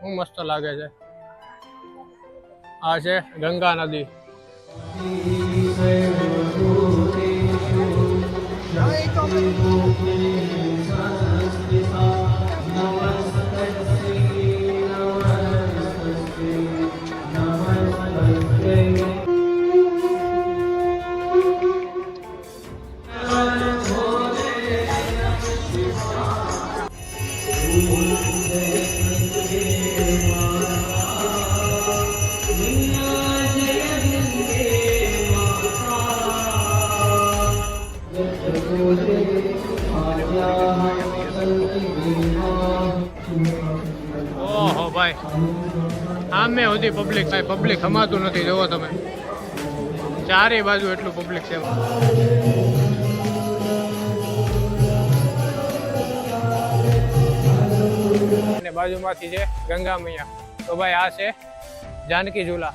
શું મસ્ત લાગે છે. આ છે ગંગા નદી. ઓહો ભાઈ, આમે સુધી પબ્લિક, ભાઈ પબ્લિક હમાતું નથી. જોવો તમે, ચારે બાજુ એટલું પબ્લિક છે. અને બાજુમાંથી છે ગંગા મૈયા. તો ભાઈ આ છે જાનકી ઝૂલા.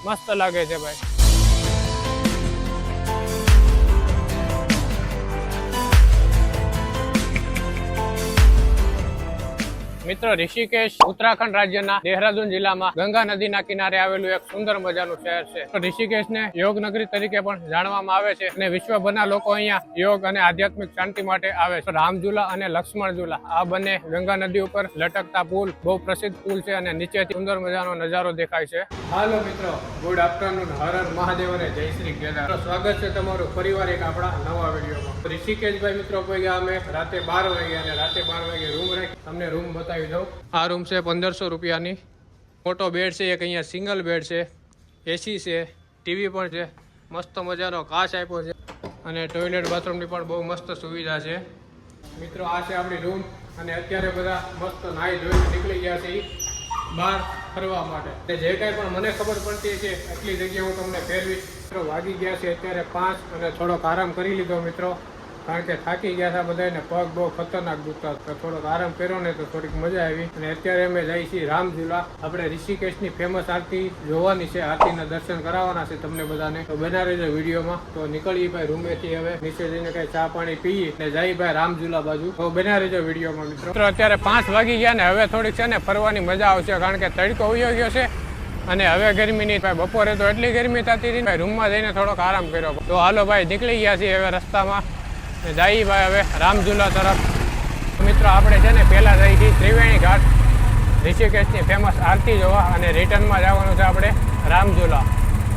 મસ્ત લાગે છે ભાઈ. મિત્રો, ઋષિકેશ ઉત્તરાખંડ રાજ્યના દેહરાદૂન જિલ્લામાં ગંગા નદીના કિનારે આવેલું એક સુંદર મજાનું શહેર છે. ઋષિકેશને યોગ નગરી તરીકે પણ જાણવામાં આવે છે અને વિશ્વભરના લોકો અહીંયા યોગ અને આધ્યાત્મિક શાંતિ માટે આવે છે. રામ ઝૂલા અને લક્ષ્મણ ઝૂલા આ બંને ગંગા નદી ઉપર લટકતા પુલ બહુ પ્રસિદ્ધ પુલ છે અને નીચેથી સુંદર મજાનો નજારો દેખાય છે. હાલો મિત્રો, ગુડ આફ્ટરનૂન. હર હર મહાદેવ અને જય શ્રી કેદાર. સ્વાગત છે તમારું ફરીવાર એક આપણા નવા વિડીયોમાં. ઋષિકેશ ભાઈ મિત્રો પહોંચ્યા અમે રાતે 12 વાગે અને રાતે 12 વાગે રૂમ રાખી તમને રૂમ બતાવી દઉં. આ રૂમ છે 1500 રૂપિયાની. મોટો બેડ છે એક, અહીંયા સિંગલ બેડ છે, એસી છે, ટીવી પણ છે, મસ્ત મજાનો કાચ આપ્યો છે અને ટોયલેટ બાથરૂમની પણ બહુ મસ્ત સુવિધા છે. મિત્રો આ છે આપણી રૂમ અને અત્યારે બધા મસ્ત નાહી ધોઈને નીકળી ગયા છે બહાર ફરવા માટે. જે કાંઈ પણ મને ખબર પડતી છે એટલી જગ્યા હું તમને ફેરવીશ. મિત્રો વાગી ગયા છે અત્યારે 5 અને થોડોક આરામ કરી લીધો મિત્રો, કારણ કે થાકી ગયા હતા બધાને, પગ બહુ ખતરનાક દુખતા. તો થોડોક આરામ કર્યો ને તો થોડીક મજા આવી. અને અત્યારે અમે જઈએ છીએ રામ ઝૂલા. આપણે ઋષિકેશની ફેમસ આરતી જોવાની છે, આરતીના દર્શન કરાવવાના છે તમને બધાને. તો બના રહેજો વિડીયોમાં. તો નીકળીએ ભાઈ રૂમેથી, હવે નીચે જઈને કઈ ચા પાણી પીએ અને જઈએ ભાઈ રામ ઝૂલા બાજુ. તો બના રહેજો વિડીયોમાં મિત્રો. અત્યારે 5 વાગી ગયા ને હવે થોડીક છે ને ફરવાની મજા આવશે, કારણ કે તડકો ઉયો ગયો છે અને હવે ગરમી નહીં. ભાઈ બપોરે તો એટલી ગરમી થતી હતી, ભાઈ રૂમમાં જઈને થોડોક આરામ કર્યો. તો હાલો ભાઈ નીકળી ગયા છીએ હવે રસ્તામાં જઈએ ભાઈ હવે રામ ઝૂલા તરફ. મિત્રો આપણે છે ને પહેલાં જઈ છીએ ત્રિવેણી ઘાટ, ઋષિકેશની ફેમસ આરતી જોવા, અને રિટર્નમાં જવાનું છે આપણે રામ ઝૂલા.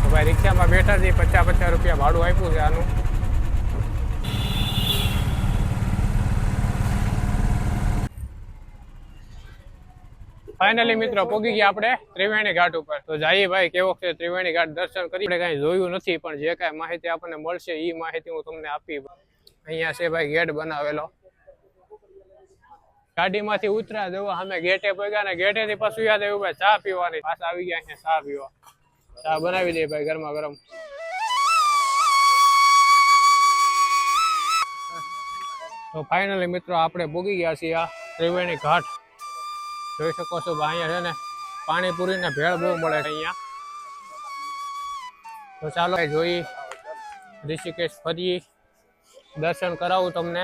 તો ભાઈ રિક્ષામાં બેઠા છીએ, 50 રૂપિયા ભાડું આપ્યું છે આનું. ફાઇનલી મિત્રો પહોંચી ગયા આપણે ત્રિવેણી ઘાટ ઉપર. તો જઈએ ભાઈ કેવો છે ત્રિવેણી ઘાટ, દર્શન કરી. આપણે કાંઈ જોયું નથી પણ જે કાંઈ માહિતી આપણને મળશે એ માહિતી હું તમને આપી. અહીંયા છે ભાઈ ગેટ બનાવેલો. ગાડીમાંથી ઉતર્યા જવો અમે ગેટે પગ્યા ને ગેટેથી પાછું યાદ આવ્યું ભાઈ ચા પીવાની. પાછા આવી ગયા અહીંયા ચા પીવા. ચા બનાવી દઈએ ભાઈ ગરમા ગરમ. તો ફાઇનલી મિત્રો આપણે પૂગી ગયા છીએ આ ત્રિવેણી ઘાટ. જોઈ શકો છો ભાઈ અહીંયા છે ને પાણીપુરી ને ભેળ બહુ મળે છે અહીંયા. તો ચાલો જોઈ ઋષિકેશ ફરી દર્શન કરાવું તમને.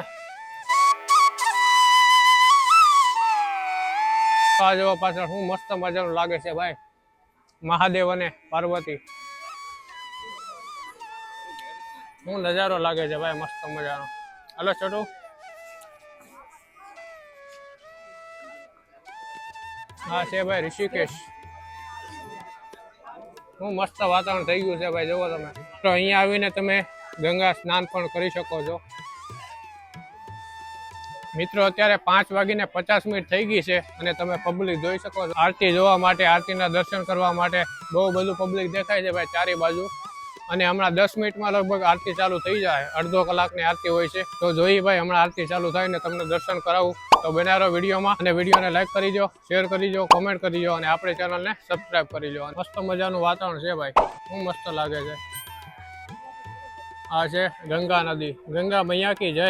આ જો પાછળ શું મસ્ત મજાનું લાગે છે ભાઈ, મહાદેવ અને પાર્વતી. શું નજારો લાગે છે ભાઈ, મસ્ત મજાનો. હાલો છોટું. હા છે ભાઈ ઋષિકેશ. શું મસ્ત વાતાવરણ થઈ ગયું છે ભાઈ, જુઓ તમે. તો અહીંયા આવીને તમે ગંગા સ્નાન પણ કરી શકો છો. મિત્રો અત્યારે 5:50 થઈ ગઈ છે અને તમે પબ્લિક જોઈ શકો છો. આરતી જોવા માટે, આરતીના દર્શન કરવા માટે બહુ બધું પબ્લિક દેખાય છે ભાઈ ચારે બાજુ. અને હમણાં 10 મિનિટમાં લગભગ આરતી ચાલુ થઈ જાય. અડધો કલાકની આરતી હોય છે. તો જોઈએ ભાઈ હમણાં આરતી ચાલુ થાય ને તમને દર્શન કરાવું. તો બન્યા રહો વિડીયોમાં અને વિડીયોને લાઈક કરી દો, શેર કરી દો, કોમેન્ટ કરી દો અને આપણે ચેનલને સબસ્ક્રાઈબ કરી દો. મસ્ત મજાનું વાતાવરણ છે ભાઈ, શું મસ્ત લાગે છે. આ છે ગંગા નદી. ગંગા મૈયા કી જય.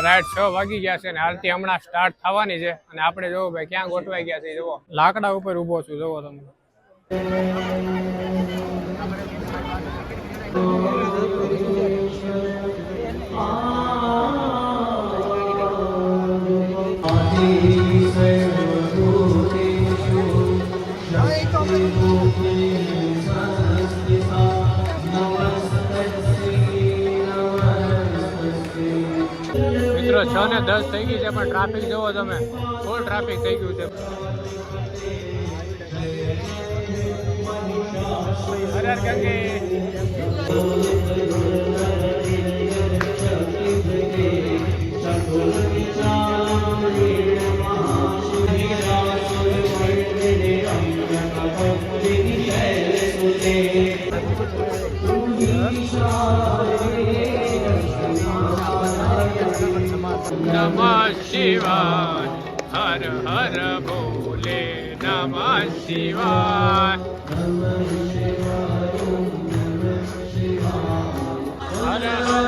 રાઈટ 6 વાગી ગયા છે અને આરતી હમણાં સ્ટાર્ટ થવાની છે. અને આપણે જોવો ભાઈ ક્યાં ગોઠવાઈ ગયા છે. જોવો લાકડા ઉપર ઊભો છું, જોવો તમે. મિત્રો 6:10 થઈ ગઈ છે, પણ ટ્રાફિક જોવો તમે, ફૂલ ટ્રાફિક થઈ ગયું છે. હર હર ગંગે. નમઃ શિવાય, હર હર ભોલે, નમઃ શિવાય, હર હર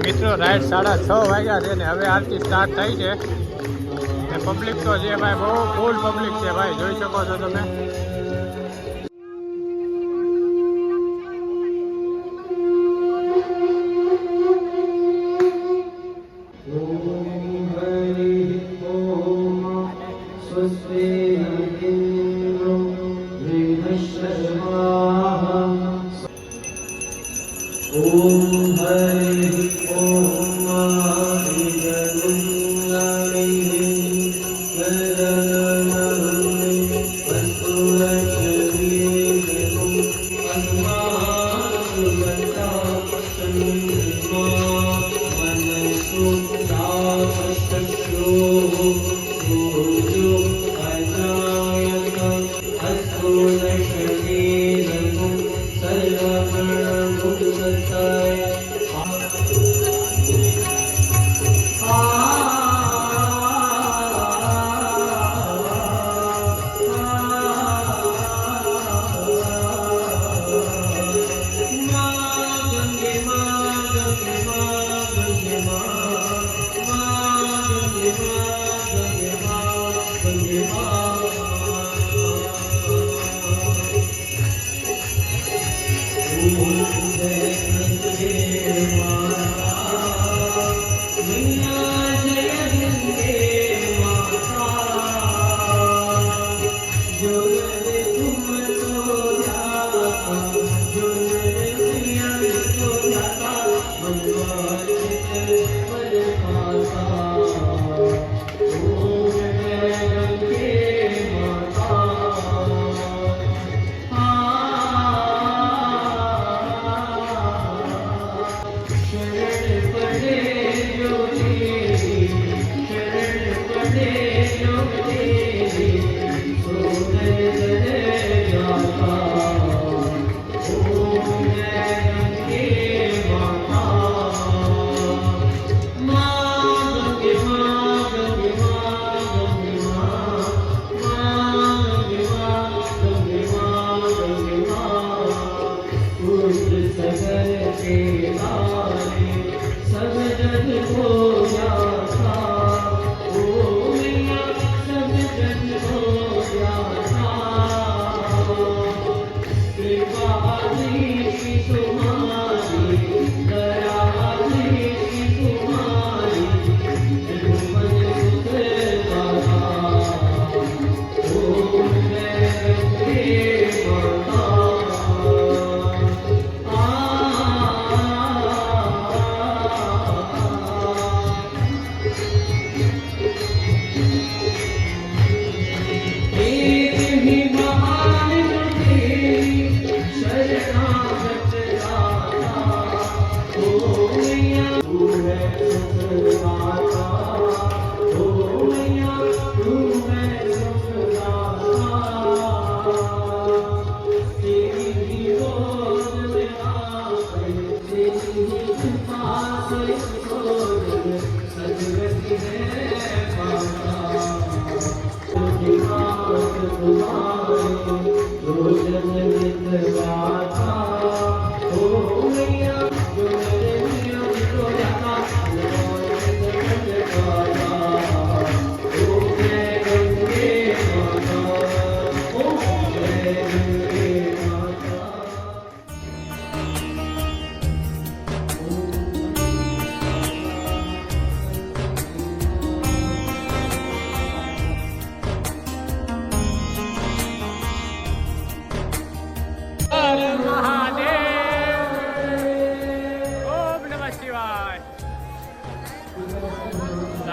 મિત્રો રાઈટ 6:30 વાગ્યા છે ને હવે આરતી સ્ટાર્ટ થઈ છે. પબ્લિક તો છે ભાઈ, બહુ ફૂલ પબ્લિક છે ભાઈ, જોઈ શકો છો તમે.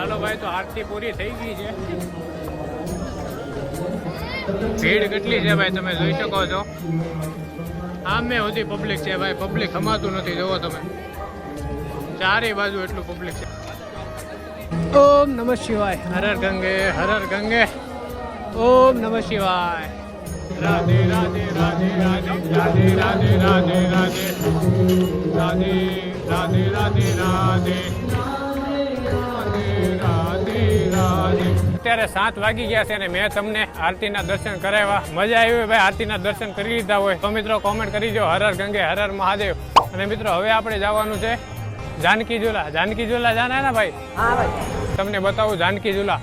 ચાલો ભાઈ, તો આરતી પૂરી થઈ ગઈ છે. ભીડ કેટલી છે ભાઈ તમે જોઈ શકો છો. આમે સુધી પબ્લિક છે ભાઈ, પબ્લિક હમાતું નથી. જોવો તમે, ચારે બાજુ એટલું પબ્લિક છે. ઓમ નમઃ શિવાય. હર હર ગંગે, હર હર ગંગે. ઓમ નમઃ શિવાય. રાધે રાધે રાધે રાધે રાધે રાધે રાધે રાધે રાધે રાધે રાધે રાધે રાધે રાધે. અત્યારે 7 વાગી ગયા છે અને મેં તમને આરતીના દર્શન કરાવ્યા. મજા આવી ભાઈ? આરતીના દર્શન કરી લીધા હોય તો મિત્રો કોમેન્ટ કરી દો હર હર ગંગે, હર હર મહાદેવ. અને મિત્રો હવે આપણે જવાનું છે જાનકી ઝૂલા. જાનકી ઝૂલા જાના ને ભાઈ? હા ભાઈ, તમને બતાવું જાનકી ઝૂલા.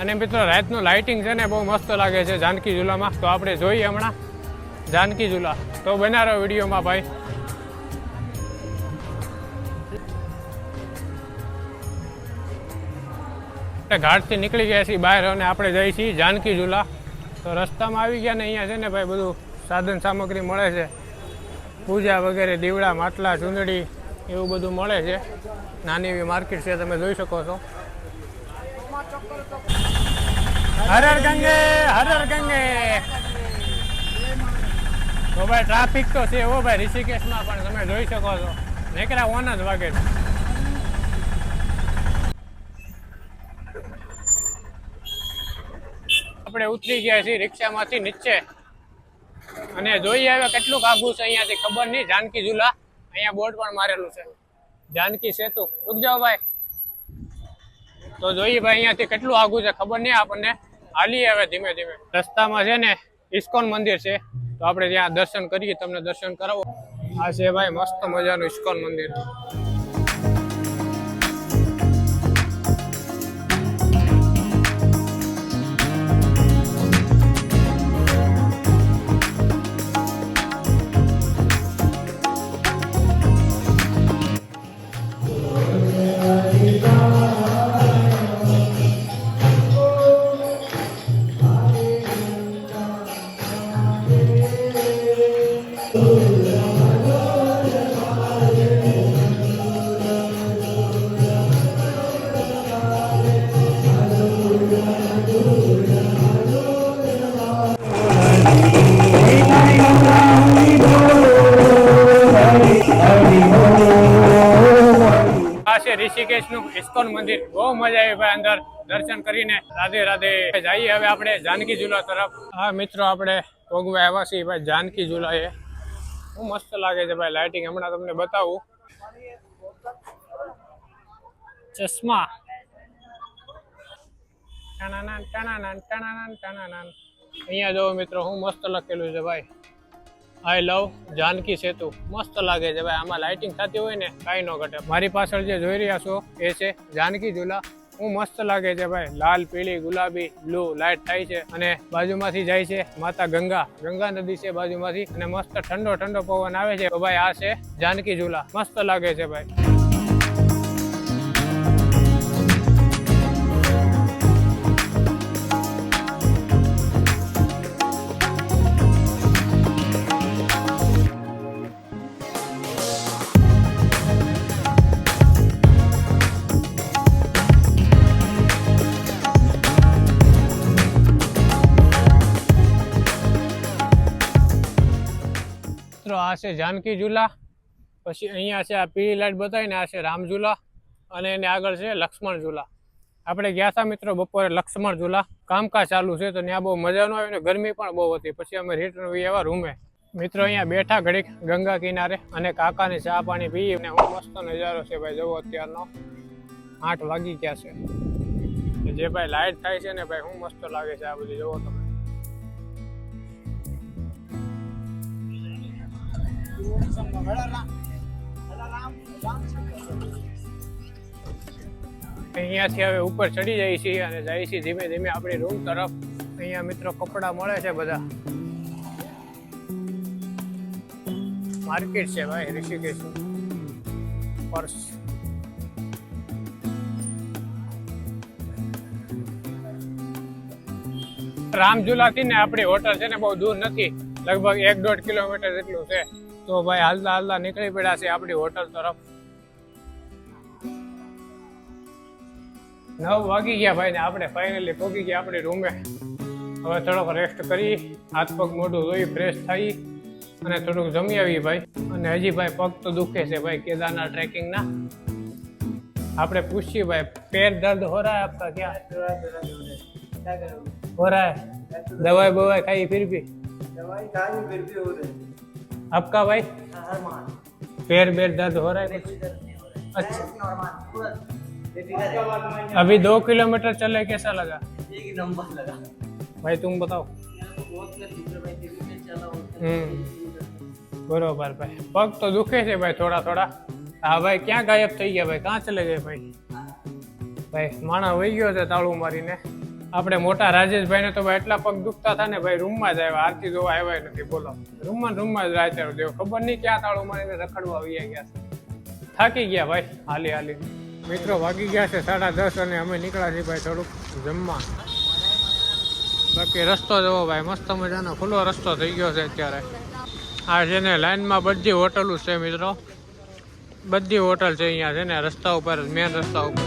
અને મિત્રો રાતનું લાઇટિંગ છે ને બહુ મસ્ત લાગે છે જાનકી ઝૂલામાં. તો આપણે જોઈએ હમણાં જાનકી ઝૂલા. તો બના રહો વિડીયોમાં ભાઈ. ઘાટથી નીકળી ગયા છીએ બહાર અને આપણે જઈએ છીએ જાનકી ઝૂલા. તો રસ્તામાં આવી ગયા ને અહીંયા છે ને ભાઈ બધું સાધન સામગ્રી મળે છે. પૂજા વગેરે, દીવડા, માટલા, ચૂંદડી એવું બધું મળે છે. નાની એવી માર્કેટ છે, તમે જોઈ શકો છો. હર હર ગંગે, હર હર ગંગે. તો ભાઈ ટ્રાફિક તો છે હો ભાઈ ઋષિકેશમાં પણ, તમે જોઈ શકો છો. નેકરા ઓન જ વાગે છે. આપણે ઉતરી ગયા છીએ રિક્ષામાંથી નીચે અને જોઈએ હવે કેટલું આઘું છે અહીંયાથી ખબર નહીં. જાનકી ઝૂલા અહીંયા બોર્ડ પણ મારેલું છે, જાનકી સેતુ. રૂક જાઓ ભાઈ. તો જોઈએ ભાઈ અહીંયાથી કેટલું આઘું છે ખબર નહીં આપણને. હાલીએ હવે ધીમે ધીમે. રસ્તામાં છે ને ઇસ્કોન મંદિર છે, તો આપણે ત્યાં દર્શન કરીએ, તમને દર્શન કરાવો. આ છે ભાઈ મસ્ત મજાનું ઇસ્કોન મંદિર. ઋષિકેશનું ઇસ્કોન મંદિર. બહુ મજા આવી ભાઈ અંદર દર્શન કરીને. રાધે રાધે. જઈએ હવે આપણે જાનકી ઝૂલા તરફ. હા મિત્રો, આપણે ભોગવા આવ્યા છીએ ભાઈ જાનકી ઝૂલા. એ બહુ મસ્ત લાગે છે ભાઈ લાઇટિંગ. હમણાં તમને બતાવું. ચશ્મા અહીંયા જો મિત્રો હું મસ્ત લખેલું છે ભાઈ, આઈ લવ જાનકી સેતુ. મસ્ત લાગે છે ભાઈ. આમાં લાઇટિંગ થતી હોય ને કાંઈ ન ઘટે. મારી પાછળ જે જોઈ રહ્યા છો એ છે જાનકી ઝૂલા. હું મસ્ત લાગે છે ભાઈ. લાલ, પીળી, ગુલાબી, બ્લુ લાઇટ થાય છે અને બાજુમાંથી જાય છે માતા ગંગા. ગંગા નદી છે બાજુમાંથી અને મસ્ત ઠંડો ઠંડો પવન આવે છે. તો ભાઈ આ છે જાનકી ઝૂલા. મસ્ત લાગે છે ભાઈ. આ છે જાનકી ઝૂલા. પછી અહીંયા છે આ પીળી લાઈટ બતાવીને આ છે રામ ઝૂલા અને એને આગળ છે લક્ષ્મણ ઝૂલા. આપણે ગયા હતા મિત્રો બપોરે લક્ષ્મણ ઝૂલા. કામકાજ ચાલુ છે તો ત્યાં બહુ મજા ન આવી ને ગરમી પણ બહુ હતી. પછી અમે રિટર્ન આવ્યા રૂમે. મિત્રો અહીંયા બેઠા ઘડીક ગંગા કિનારે અને કાકાની ચા પાણી પી અને હું મસ્ત નજારો છે ભાઈ. જવો અત્યારનો 8 વાગી ગયા છે. જે ભાઈ લાઈટ થાય છે ને ભાઈ હું મસ્ત લાગે છે આ બધી. જોવો તમે. અહીંયાથી હવે ઉપર ચડી જાય છે અને જાય છે ધીમે ધીમે આપણી રૂમ તરફ. અહીંયા મિત્રો કપડા મળે છે બધા. માર્કેટ છે ભાઈ ઋષિકેશ. પર્સ રામઝૂલાથી ને આપણી હોટલ છે ને બહુ દૂર નથી, લગભગ 1-1.5 કિલોમીટર જેટલું છે. તો ભાઈ હાલતા હાલતા નીકળી પડ્યા છે આપણી હોટલ તરફ. 9 વાગી ગયા ભાઈ ને આપણે ફાઇનલી પહોંચી ગયા આપણી રૂમે. હવે થોડોક રેસ્ટ કરી, હાથ પગ મોઢું ધોઈ ફ્રેશ થઈ અને થોડુંક જમી આવી ભાઈ. અને હજી ભાઈ પગ તો દુખે છે ભાઈ કેદારનાથ ટ્રેકિંગ ના. આપણે પૂછીએ ભાઈ पैर दर्द हो रहा है आपका क्या हो रहा है? दवाई बवाई खाई फिर भी दवाई खाई फिर भी हो रही आपका भाई हर मान पैर बेर दर्द हो रहा है कुछ? अच्छा अभी 2 किलोमीटर चले कैसा लगा? एक नंबर लगा भाई तुम बताओ. बरोबर भाई पग तो दुखे છે ભાઈ થોડા થોડા. હા ભાઈ ક્યાં ગાયબ થઈ ગયા ભાઈ? ક્યાં ચલે ગયા ભાઈ? ભાઈ માણા વહી ગયો છે તાળું મારીને. આપણે મોટા રાજેશભાઈ ને તો ભાઈ એટલા પગ દુખતા હતા ને ભાઈ રૂમમાં જ આવ્યા, આરતી જોવા આવ્યા નથી. બોલો રૂમમાં જ રાતે દેવ ખબર નહીં ક્યાં તાળું મારીને રખડવા આવી ગયા છે. થાકી ગયા ભાઈ હાલી હાલી. મિત્રો વાગી ગયા છે 10:30 અને અમે નીકળ્યા છીએ ભાઈ થોડુંક જમવા. બાકી રસ્તો જોવો ભાઈ મસ્ત મજાનો ખુલ્લો રસ્તો થઈ ગયો છે અત્યારે. આ છે ને લાઈનમાં બધી હોટલો છે મિત્રો, બધી હોટલ છે અહીંયા છે ને રસ્તા ઉપર, મેન રસ્તા ઉપર.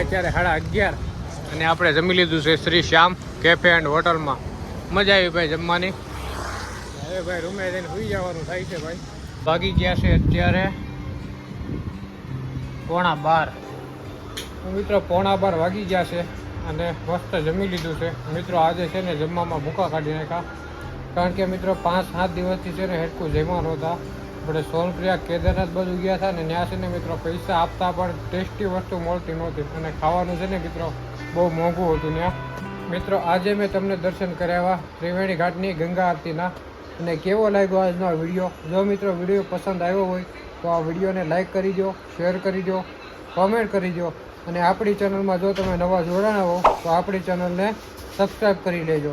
અત્યારે 11:30 અને આપણે જમી લીધું છે શ્રી શ્યામ કેફે એન્ડ હોટલમાં. મજા આવી ભાઈ જમવાની. હવે ભાઈ રૂમે જઈને સુઈ જવાનું થાય છે ભાઈ. વાગી ગયા છે અત્યારે 11:15. મિત્રો 11:15 વાગી ગયા છે અને મસ્ત જમી લીધું છે મિત્રો. આજે છે ને જમવામાં ભૂકા કાઢી નાખ્યા, કારણ કે મિત્રો 5-7 દિવસથી છે ને હેડકું જમવા નહોતા. આપણે સોનપ્રિયા કેદારનાથ બાજુ ગયા હતા ને ત્યાં છે ને મિત્રો પૈસા આપતા પણ ટેસ્ટી વસ્તુ મળતી નહોતી અને ખાવાનું છે ને મિત્રો બહુ મોંઘું હતું ત્યાં. મિત્રો આજે મેં તમને દર્શન કરાવ્યા ત્રિવેણી ઘાટની ગંગા આરતીના. અને કેવો લાગ્યો આજનો આ વિડીયો? જો મિત્રો વિડીયો પસંદ આવ્યો હોય તો આ વિડીયોને લાઇક કરી દો, શેર કરી દો, કોમેન્ટ કરી દો. અને આપણી ચેનલમાં જો તમે નવા જોડાણા હો તો આપણી ચેનલને સબસ્ક્રાઈબ કરી લેજો.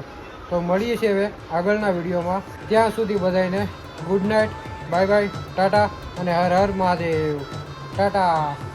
તો મળીએ છીએ હવે આગળના વિડીયોમાં. ત્યાં સુધી બધાને good night, bye bye, Tata અને હર હર મહાદેવ. ટાટા.